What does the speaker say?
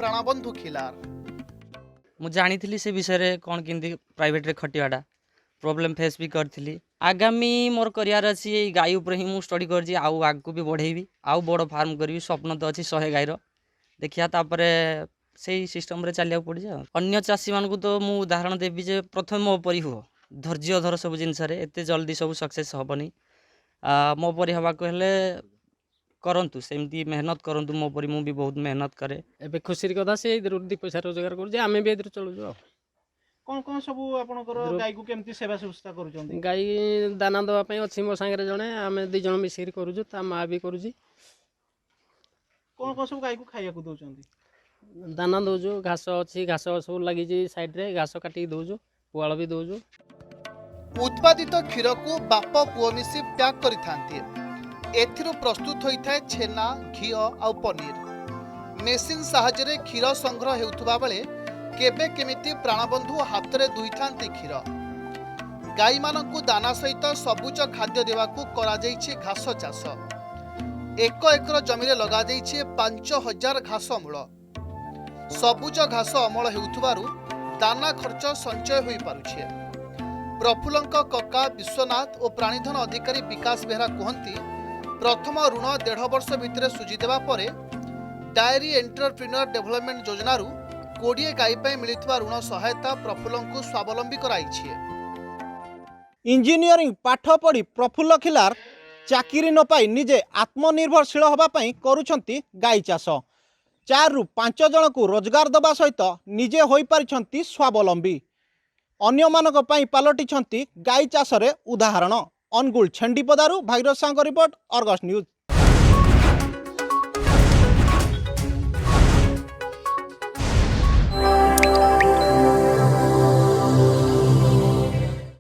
प्राणबंधु खिलार। मु जानी से विषय कौन किंदी प्राइवेट रे खटियाटा प्रॉब्लम फेस भी करी। आगामी मोर करियर अच्छी गाई उपर ही मुझे स्टडी कर आगू भी बढ़ेबी आउ बड़ फार्म करी स्वप्न तो अच्छी 100 गाईर देखिया तापर से सिस्टम रे चलिया पड़ी जाओ। अन्य चाषी मानू तो मु उदाहरण देवी जे प्रथम मो परी हुआ धैर्य धर सब जिनस एत जल्दी सब सक्सेस हेनी मो परी हवा हेले करंतु सेमती मेहनत करंतु मो परी मु भी बहुत मेहनत करे। एबे खुशी कथा से दी पैसा रोजगार कर आम भी ए चलुँ। कौन कौन सब आपनकर गाई को केमती सेवा सुविधा करूछन? गाई दाना दवाई अच्छी मो सांगे जड़े आम 2 जन मिसिक करूँ ता माँ भी करुँची। कौन कौन सब गाई को खाइया को दउछन? दाना दौचु घास अच्छी घास सब लगी साइड रे घास काटिक दौचु पुआल भी दौचु। उत्पादित क्षीर को बाप पुओ मिसी पैक करिथांती। एथिरो प्रस्तुत होइथाय छेना घी आ पनीर। मेसिन साहाय्य रे क्षीर संग्रह हेउथबा बेले केबे केमिति प्राणबंधु हाथ रे दुइथांती क्षीर। गाई मानकु दाना सहित सबुज खाद्य देवाकू करा जाइछि घास चाष। 1 एकर जमी रे लगा जाइछि 5000 घास मूल। सबुज घास अमल हेउथबारु दाना खर्च संचय होई पारुछि। प्रफुल्लंक कका विश्वनाथ और प्राणीधन अधिकारी विकास बेहरा कहती प्रथम ऋण 1.5 वर्ष भितर सुझी देवा परे डायरी एंटरप्रेन्योर डेवलपमेंट योजनारू 20 गाई पर मिलता ऋण सहायता प्रफुल्लंक स्वावलंबी कराइछि। इंजीनियरिंग पाठ पढ़ी प्रफुल्ल खिलार चाकरी न पाई निजे आत्मनिर्भरशील होबा पई करूछंती गाई चाष। 4 ରୁ 5 जन को रोजगार दबा सहित निजे होई पारिछंती स्वावलंबी। अन्य मानक पई पालटिछंती गाई चाष रे उदाहरण। अनुगुल छेंडीपदारू Bhagirath Sahu report, Argus news.